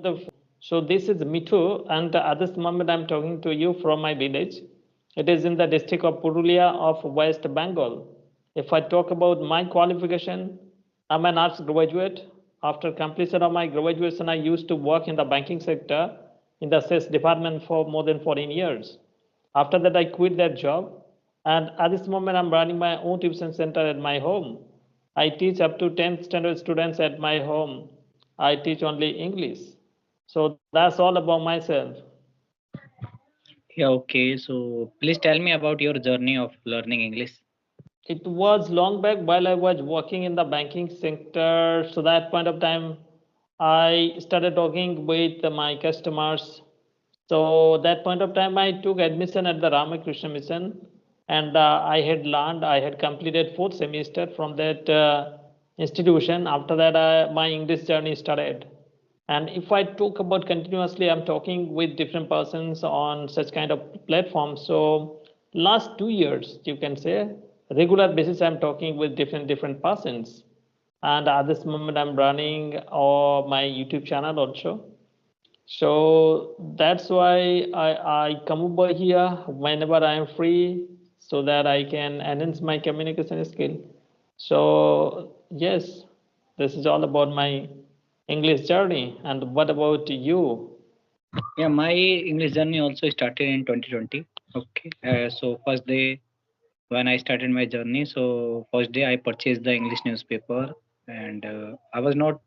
Wonderful. So this is Mithu, and at this moment I'm talking to you from my village. It is in the district of Purulia of West Bengal. If I talk about my qualification, I'm an arts graduate. After completion of my graduation, I used to work in the banking sector in the sales department for more than 14 years. After that, I quit that job, and at this moment, I'm running my own tuition center at my home. I teach up to 10th standard students at my home. I teach only English. So that's all about myself. Yeah, okay. So please tell me about your journey of learning English. It was long back while I was working in the banking sector. So that point of time, I started talking with my customers. So that point of time, I took admission at the Ramakrishna Mission, and I had learned. I had completed fourth semester from that institution. After that, my English journey started. And if I talk about continuously, I'm talking with different persons on such kind of platforms. So last 2 years, you can say, regular basis, I'm talking with different persons. And at this moment, I'm running my YouTube channel also. So that's why I come over here whenever I am free so that I can enhance my communication skill. So, yes, this is all about my English journey. And what about you? Yeah, my English journey also started in 2020. Okay. So first day when I started my journey, so first day I purchased the English newspaper, and I was not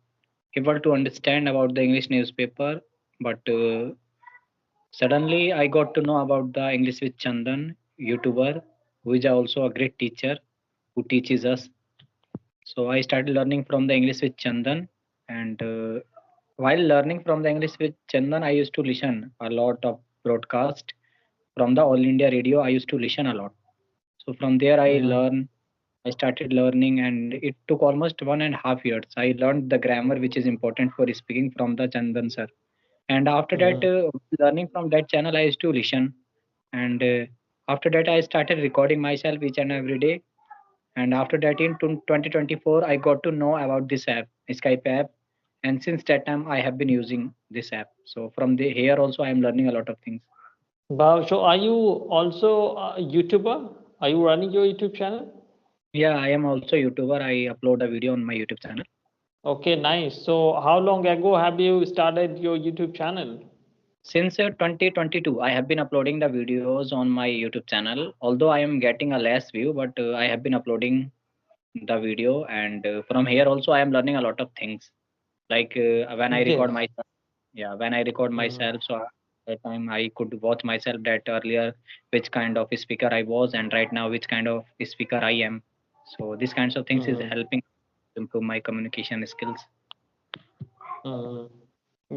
able to understand about the English newspaper, but suddenly I got to know about the English with Chandan, YouTuber, who is also a great teacher who teaches us. So I started learning from the English with Chandan, and while learning from the English with Chandan, I used to listen a lot of broadcast from the All India Radio. I used to listen a lot. So from there, Mhm. I started learning, and it took almost 1.5 years. I learned the grammar, which is important for speaking from the Chandan sir. And after that, Mhm. learning from that channel, I used to listen. And after that, I started recording myself each and every day, and after that, in 2024, I got to know about this app, Skype app. And since that time, I have been using this app. So from the here also, I am learning a lot of things. Wow. So, are you also a YouTuber? Are you running your YouTube channel? Yeah, I am also YouTuber. I upload a video on my YouTube channel. Okay, nice. So, how long ago have you started your YouTube channel? Since 2022, I have been uploading the videos on my YouTube channel. Although I am getting a less view, but I have been uploading the video, and from here also, I am learning a lot of things. Like when I record Yes. myself, yeah, when I record Mhm. myself, so at that time I could watch myself that earlier which kind of speaker I was, and right now which kind of speaker I am. So these kinds of things is Mhm. helping improve my communication skills. Mhm.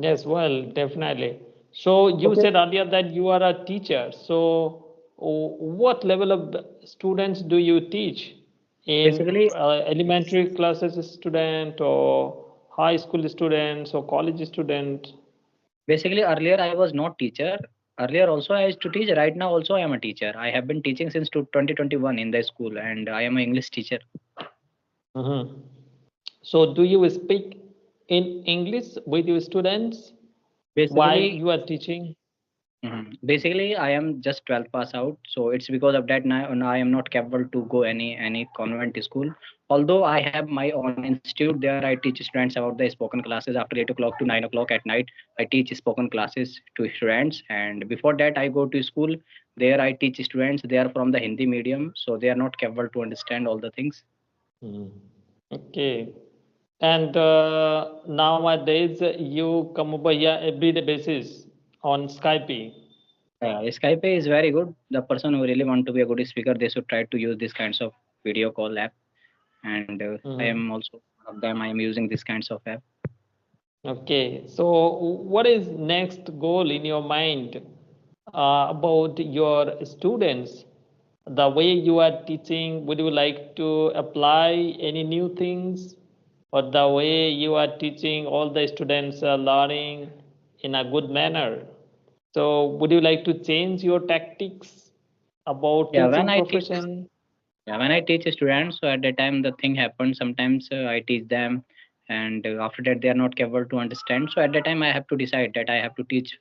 Yes, well, definitely. So you Okay. said earlier that you are a teacher. So what level of students do you teach in Basically, elementary classes student or high school students or college student? basically earlier I was not teacher. Earlier also I used to teach. Right now also I am a teacher. I have been teaching since 2021 in the school, and I am an English teacher. Mhm. So do you speak in English with your students while Basically, you are teaching? Basically, I am just 12th pass out, so it's because of that now I am not capable to go any convent school. Although I have my own institute, there I teach students about the spoken classes after 8 o'clock to 9 o'clock at night. I teach spoken classes to students, and before that I go to school. There I teach students. They are from the Hindi medium, so they are not capable to understand all the things. Mhm. Okay. And nowadays, you come over here every day basis on Skype. Skype is very good. The person who really want to be a good speaker, they should try to use these kinds of video call app. And I Mhm. am also one of them. I am using these kinds of app. Okay. So, what is next goal in your mind about your students? The way you are teaching, would you like to apply any new things, or the way you are teaching all the students are learning in a good manner? So, would you like to change your tactics about Yeah, teaching profession? when I teach students, so at that time the thing happens. Sometimes I teach them, and after that they are not capable to understand. So at that time I have to decide that I have to teach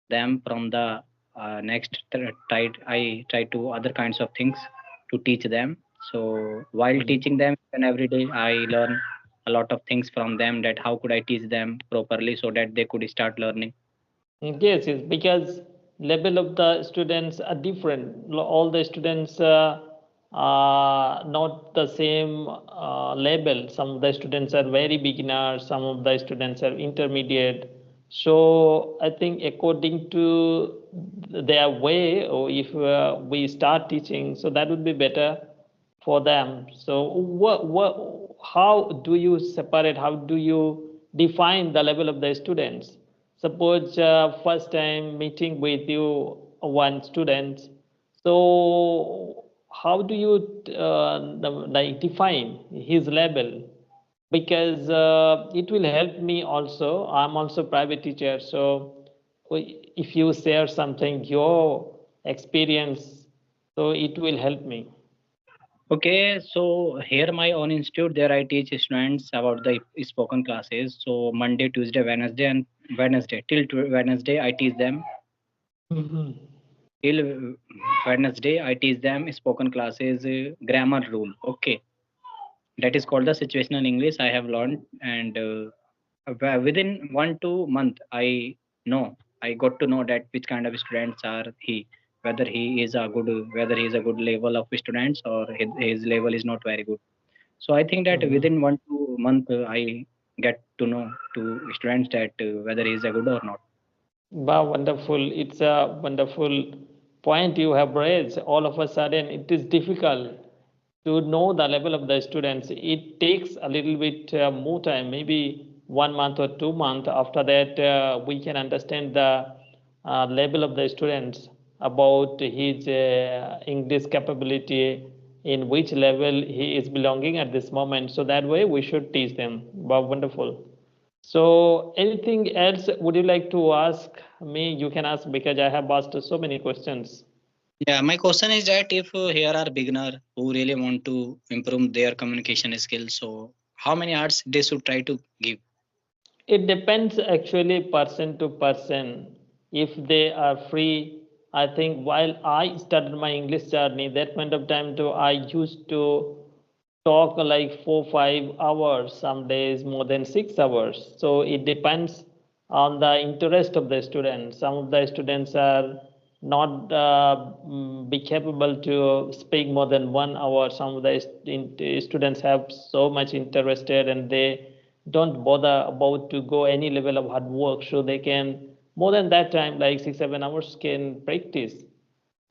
them from the I try to other kinds of things to teach them. So while Mm. teaching them and every day I learn a lot of things from them, that how could I teach them properly so that they could start learning. Yes, yes, because level of the students are different. All the students are not the same level. Some of the students are very beginners, some of the students are intermediate. So I think according to their way, or if we start teaching, so that would be better for them. So how do you separate, how do you define the level of the students? Suppose first time meeting with you one student, so how do you like define his level? Because it will help me also. I'm also private teacher, so if you share something your experience, so it will help me. Okay, so here my own institute, there I teach students about the spoken classes. So Monday, Tuesday, Wednesday, and Wednesday Wednesday I teach them. Mhm. Till Wednesday I teach them spoken classes, grammar rule. Okay, that is called the situational English I have learned, and within 1 2 month know I got to know that which kind of students are he, whether he is a good, whether he is a good level of students or his level is not very good. So I think that Mhm. within 1 2 month I get to know to students that whether he is a good or not. Wow, wonderful. It's a wonderful point you have raised. All of a sudden, it is difficult to know the level of the students. It takes a little bit more time, maybe 1 month or 2 months. After that, we can understand the level of the students, about his English capability, in which level he is belonging at this moment. So that way, we should teach them. Wow, wonderful. So, anything else would you like to ask me? You can ask because I have asked so many questions. Yeah, my question is that if here are beginner who really want to improve their communication skills, so how many hours they should try to give? It depends actually person to person. If they are free, I think while I started my English journey, that point of time too, I used to talk like 4 5 hours, some days more than 6 hours. So it depends on the interest of the student. Some of the students are not be capable to speak more than 1 hour. Some of the students have so much interested and they don't bother about to go any level of hard work, so they can more than that time like 6 7 hours can practice.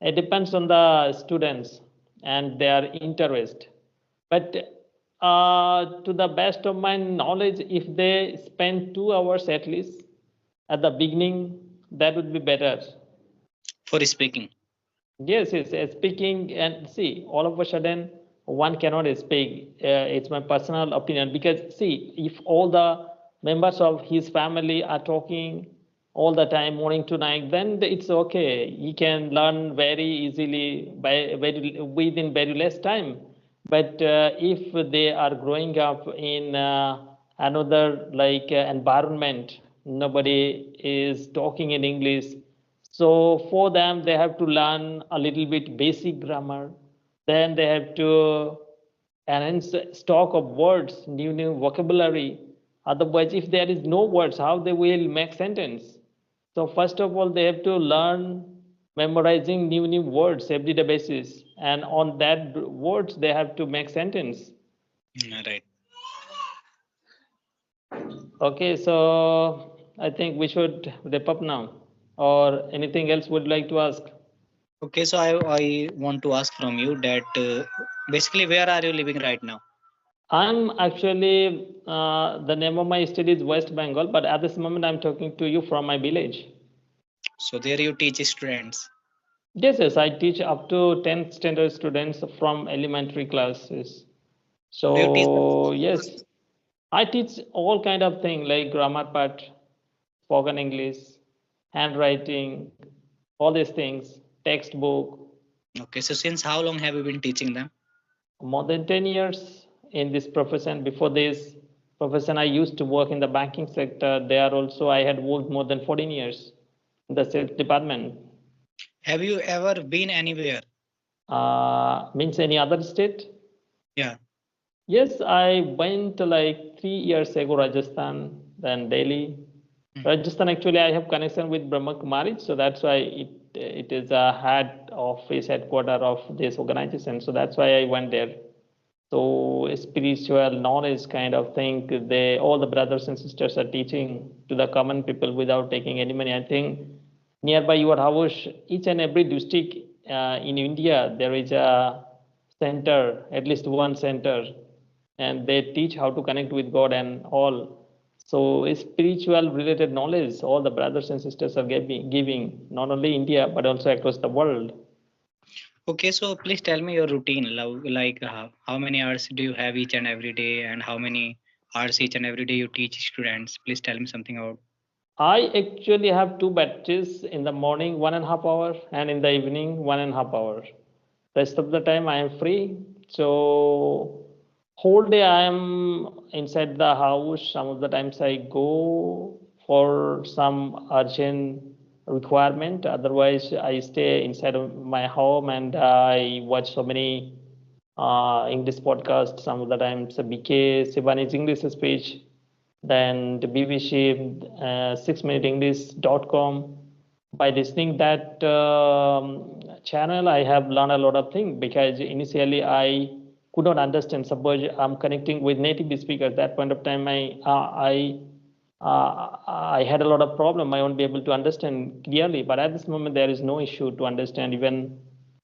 It depends on the students and their interest. But to the best of my knowledge, if they spend 2 hours at least at the beginning, that would be better. For speaking. Yes, yes, speaking and see, all of a sudden one cannot speak. It's my personal opinion because see, if all the members of his family are talking all the time, morning to night, then it's okay. He can learn very easily by very within very less time. But if they are growing up in another like environment, nobody is talking in English, so for them, they have to learn a little bit basic grammar. Then they have to enhance stock of words, new vocabulary. Otherwise, if there is no words, how they will make sentence? So first of all, they have to learn memorizing new words everyday basis, and on that words they have to make sentence. Right. Okay, so I think we should wrap up now. Or anything else would you like to ask? Okay, so I want to ask from you that basically where are you living right now? I'm actually, the name of my state is West Bengal, but at this moment I'm talking to you from my village. So there you teach students. Yes, yes, I teach up to 10th standard students from elementary classes. Do you teach them? So, yes, I teach all kind of thing like grammar part, spoken English, handwriting, all these things, textbook. Okay, so since how long have you been teaching them? More than 10 years in this profession. Before this, profession. I used to work in the banking sector. There also, I had worked more than 14 years in the sales department. Have you ever been anywhere? Means any other state? Yeah. Yes, I went like 3 years ago, Rajasthan, then Delhi. Rajasthan, actually, I have connection with Brahma Kumaris, so that's why it is a head office, headquarter of this organization. So that's why I went there. So spiritual knowledge kind of thing, they all the brothers and sisters are teaching to the common people without taking any money. I think nearby your house, each and every district in India, there is a center, at least one center, and they teach how to connect with God and all. So spiritual related knowledge, all the brothers and sisters are giving not only India but also across the world. Okay, so please tell me your routine. Like how many hours do you have each and every day, and how many hours each and every day you teach students? Please tell me something about. I actually have two batches in the morning, 1.5 hour, and in the evening, 1.5 hour. Rest of the time I am free. So whole day I am inside the house. Some of the times I go for some urgent requirement. Otherwise, I stay inside of my home and I watch so many English podcasts. Some of the times BK Sivani's English speech, then the BBC 6 minute English.com. By listening that channel, I have learned a lot of things because initially I could not understand. Suppose I'm connecting with native speakers. At that point of time, I had a lot of problem. I won't be able to understand clearly. But at this moment, there is no issue to understand. Even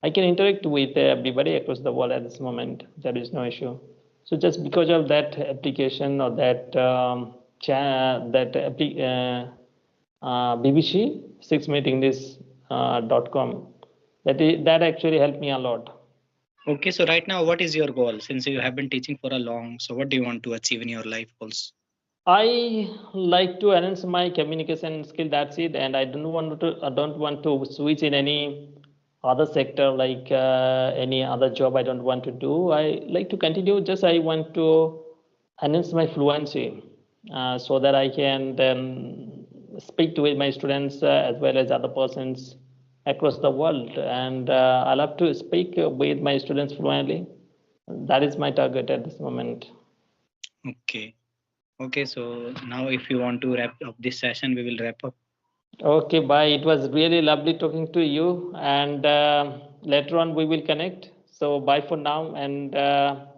I can interact with everybody across the world at this moment. There is no issue. So just because of that application or that BBC 6minuteenglish.com, that actually helped me a lot. Okay, so right now, what is your goal? Since you have been teaching for a long, so what do you want to achieve in your life goals? I like to enhance my communication skill. That's it, and I don't want to switch in any other sector like any other job. I don't want to do. I like to continue. Just I want to enhance my fluency so that I can then speak to with my students as well as other persons across the world. And I love to speak with my students fluently. That is my target at this moment. Okay. Okay, so now if you want to wrap up this session, we will wrap up. Okay, bye. It was really lovely talking to you, and later on we will connect. So bye for now, and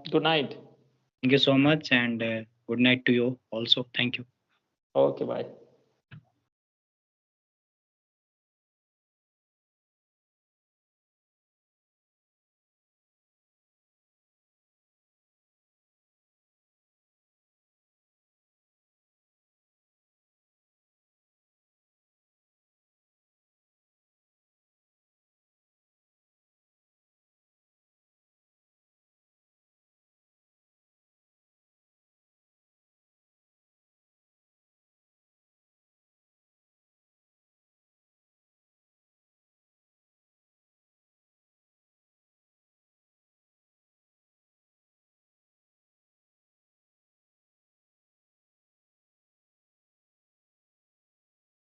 good night. Thank you so much, and good night to you also. Thank you. Okay, bye.